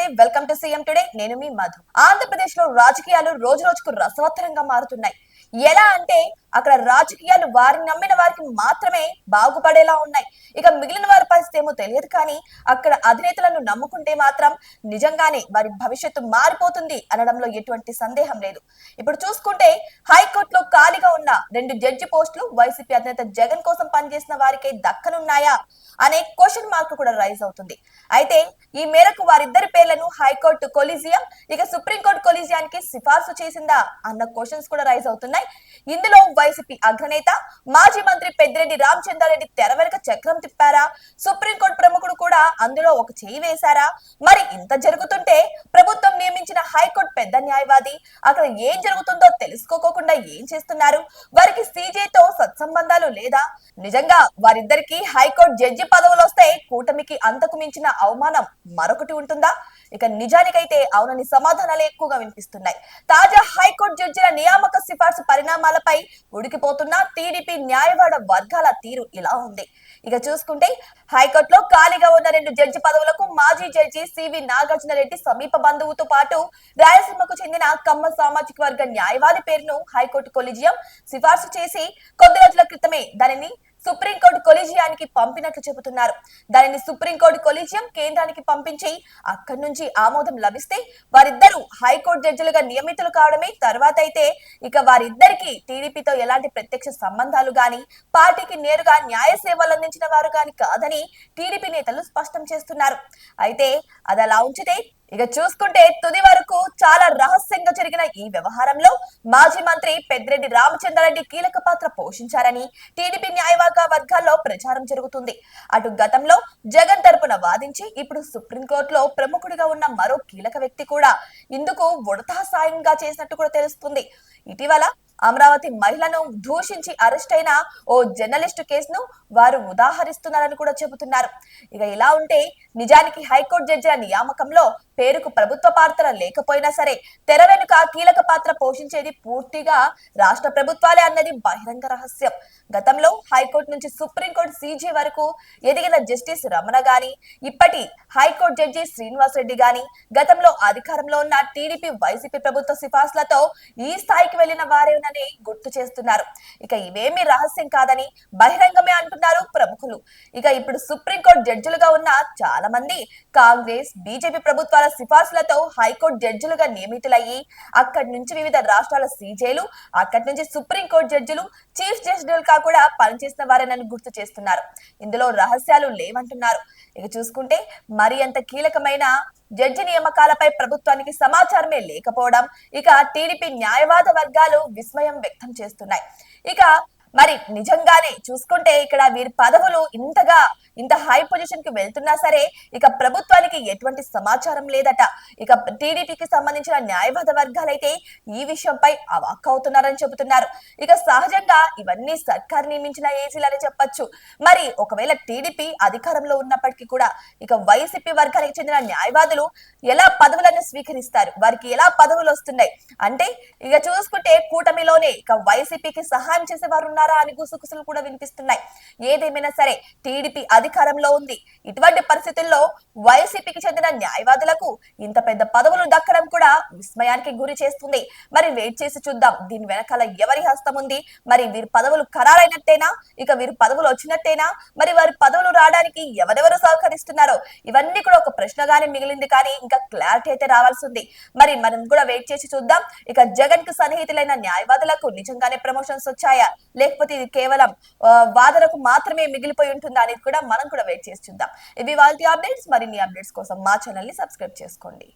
నమస్తే, welcome to CM today. నేను మీ మధు. ఆంధ్రప్రదేశ్ లో రాజకీయాలు రోజు రోజుకు రసవత్తరంగా మారుతున్నాయి. ఎలా అంటే అక్కడ రాజకీయాలు వారిని నమ్మిన వారికి మాత్రమే బాగుపడేలా ఉన్నాయి. ఇక మిగిలిన వారి పరిస్థితి ఏమో తెలియదు, కానీ అక్కడ అధినేతలను నమ్ముకుంటే మాత్రం నిజంగానే వారి భవిష్యత్తు మారిపోతుంది అనడంలో ఎటువంటి సందేహం లేదు. ఇప్పుడు చూసుకుంటే హైకోర్టులో ఖాళీగా ఉన్న 2 జడ్జి పోస్టులు వైసీపీ అధినేత జగన్ కోసం పనిచేసిన వారికే దక్కనున్నాయా అనే క్వశ్చన్ మార్క్ కూడా రైజ్ అవుతుంది. అయితే ఈ మేరకు వారిద్దరి పేర్లను హైకోర్టు కొలీజియం ఇక సుప్రీంకోర్టు కొలీజియానికి సిఫార్సు చేసిందా అన్న క్వశ్చన్స్ కూడా రైజ్ అవుతున్నాయి. ఇందులో వైసీపీ అగ్రనేత మాజీ మంత్రి పెద్దిరెడ్డి రామచంద్రారెడ్డి తెర వెనుక చక్రం తిప్పారా, సుప్రీంకోర్టు ప్రముఖుడు కూడా అందులో ఒక చేయి వేశారా? మరి ఇంత జరుగుతుంటే ప్రభుత్వం నియమించిన హైకోర్టు పెద్ద న్యాయవాది అక్కడ ఏం జరుగుతుందో తెలుసుకోకుండా ఏం చేస్తున్నారు? వారికి సీజేతో సత్సంబంధాలు లేదా? నిజంగా వారిద్దరికి హైకోర్టు జడ్జి పదవులు వస్తే కూటమికి అంతకు మించిన అవమానం మరొకటి ఉంటుందా? ఇక నిజానికైతే అవునని సమాధానాలు ఎక్కువగా వినిపిస్తున్నాయి. తాజా హైకోర్టు జడ్జిల నియామక సిఫార్సు పరిణామాలపై ఉడికిపోతున్న టీడీపీ న్యాయవాద వర్గాల తీరు ఇలా ఉంది. ఇక చూసుకుంటే హైకోర్టులో ఖాళీగా ఉన్న 2 జడ్జి పదవులకు మాజీ జడ్జి సివి నాగార్జునరెడ్డి సమీప బంధువుతో పాటు రాయలసీమకు చెందిన కమ్మ సామాజిక వర్గ న్యాయవాది పేరును హైకోర్టు కొలీజియం సిఫార్సు చేసి కొద్ది రోజుల క్రితమే దానిని సుప్రీంకోర్టు కొలీజియానికి పంపినట్లు చెబుతున్నారు. దానిని సుప్రీంకోర్టు కొలీజియం కేంద్రానికి పంపించి అక్కడి నుంచి ఆమోదం లభిస్తే వారిద్దరూ హైకోర్టు జడ్జిలుగా నియమితులు కావడమే. తర్వాత అయితే ఇక వారిద్దరికి టీడీపీతో ఎలాంటి ప్రత్యక్ష సంబంధాలు గాని, పార్టీకి నేరుగా న్యాయ సేవలు అందించిన వారు గాని కాదని టీడీపీ నేతలు స్పష్టం చేస్తున్నారు. అయితే అది అలా ఉంచితే ఇక చూసుకుంటే తుది వరకు చాలా రహస్యంగా జరిగిన ఈ వ్యవహారంలో మాజీ మంత్రి పెద్దిరెడ్డి రామచంద్రారెడ్డి కీలక పాత్ర పోషించారని టీడీపీ న్యాయవాద వర్గాల్లో ప్రచారం జరుగుతుంది. అటు గతంలో జగన్ తరపున వాదించి ఇప్పుడు సుప్రీంకోర్టులో ప్రముఖుడిగా ఉన్న మరో కీలక వ్యక్తి కూడా ఇందుకు ఉడతా సాయంగా చేసినట్టు కూడా తెలుస్తుంది. ఇటీవల అమరావతి మహిళను దూషించి అరెస్ట్ అయిన ఓ జర్నలిస్టు కేసును వారు ఉదాహరిస్తున్నారని కూడా చెబుతున్నారు. ఇక ఇలా ఉంటే నిజానికి హైకోర్టు జడ్జిల నియామకంలో పేరుకు ప్రభుత్వ పాత్ర లేకపోయినా సరే తెర వెనుక కీలక పాత్ర పోషించేది పూర్తిగా రాష్ట్ర ప్రభుత్వాలే అన్నది బహిరంగ రహస్యం. గతంలో హైకోర్టు నుంచి సుప్రీంకోర్టు సీజే వరకు ఎదిగిన జస్టిస్ రమణ గాని, ఇప్పటి హైకోర్టు జడ్జి శ్రీనివాస్ రెడ్డి గాని గతంలో అధికారంలో ఉన్న టీడీపీ వైసీపీ ప్రభుత్వ సిఫార్సులతో ఈ స్థాయికి వెళ్లిన వారేనని గుర్తు చేస్తున్నారు. ఇక ఇవేమీ రహస్యం కాదని బహిరంగమే అంటున్నారు ప్రముఖులు. ఇక ఇప్పుడు సుప్రీంకోర్టు జడ్జిలుగా ఉన్న చాలా మంది కాంగ్రెస్ బీజేపీ ప్రభుత్వాల సిఫార్సులతో హైకోర్టు జడ్జిలుగా నియమితులయ్యి అక్కడి నుంచి వివిధ రాష్ట్రాల సీజేలు, అక్కడి నుంచి సుప్రీంకోర్టు జడ్జిలు, చీఫ్ జస్టిస్లుగా కూడా పనిచేసిన వారేనని గుర్తు చేస్తున్నారు. ఇందులో రహస్యాలు లేవంటున్నారు. ఇక చూసుకుంటే మరి అంత కీలకమైన జడ్జి నియామకాలపై ప్రభుత్వానికి సమాచారమే లేకపోవడం ఇక టీడీపీ న్యాయవాద వర్గాలు విస్మయం వ్యక్తం చేస్తున్నాయి. ఇక మరి నిజంగానే చూసుకుంటే ఇక్కడ వీరి పదవులు ఇంత హై పొజిషన్ కి వెళ్తున్నా సరే ఇక ప్రభుత్వానికి ఎటువంటి సమాచారం లేదట. ఇక టీడీపీకి సంబంధించిన న్యాయవాద వర్గాలైతే ఈ విషయంపై అవాక్కవుతున్నారని చెబుతున్నారు. ఇక సహజంగా ఇవన్నీ సర్కార్ నియమించిన ఏసీలని చెప్పొచ్చు. మరి ఒకవేళ టీడీపీ అధికారంలో ఉన్నప్పటికీ కూడా ఇక వైసీపీ వర్గానికి చెందిన న్యాయవాదులు ఎలా పదవులను స్వీకరిస్తారు, వారికి ఎలా పదవులు వస్తున్నాయి అంటే ఇక చూసుకుంటే కూటమిలోనే ఇక వైసీపీకి సహాయం చేసేవారు ఉన్నారా అని గుసగుసలు కూడా వినిపిస్తున్నాయి. ఏదేమైనా సరే టీడీపీ అధికారంలో ఉంది. ఇటువంటి పరిస్థితుల్లో వైసీపీకి చెందిన న్యాయవాదులకు ఇంత పెద్ద పదవులు దక్కడం కూడా విస్మయానికి గురి చేస్తుంది. మరి వెయిట్ చేసి చూద్దాం దీని వెనకాల ఎవరి హస్తం ఉంది. మరి వీరి పదవులు ఖరారైనట్టేనా, ఇక వీరి పదవులు వచ్చినట్టేనా, మరి వారి పదవులు రావడానికి ఎవరెవరు సహకరిస్తున్నారో ఇవన్నీ కూడా ఒక ప్రశ్నగానే మిగిలింది, కానీ ఇంకా క్లారిటీ అయితే రావాల్సి ఉంది. మరి మనం కూడా వెయిట్ చేసి చూద్దాం. ఇక జగన్ కు సన్నిహితులైన న్యాయవాదులకు నిజంగానే ప్రమోషన్స్ వచ్చాయా, లేకపోతే ఇది కేవలం వాదనకు మాత్రమే మిగిలిపోయి ఉంటుందా అనేది కూడా మనం కూడా వెయిట్ చేసి చూద్దాం. ఇవి వాళ్ళ అప్డేట్స్. మరిన్ని అప్డేట్స్ కోసం మా ఛానల్ ని సబ్స్క్రైబ్ చేసుకోండి.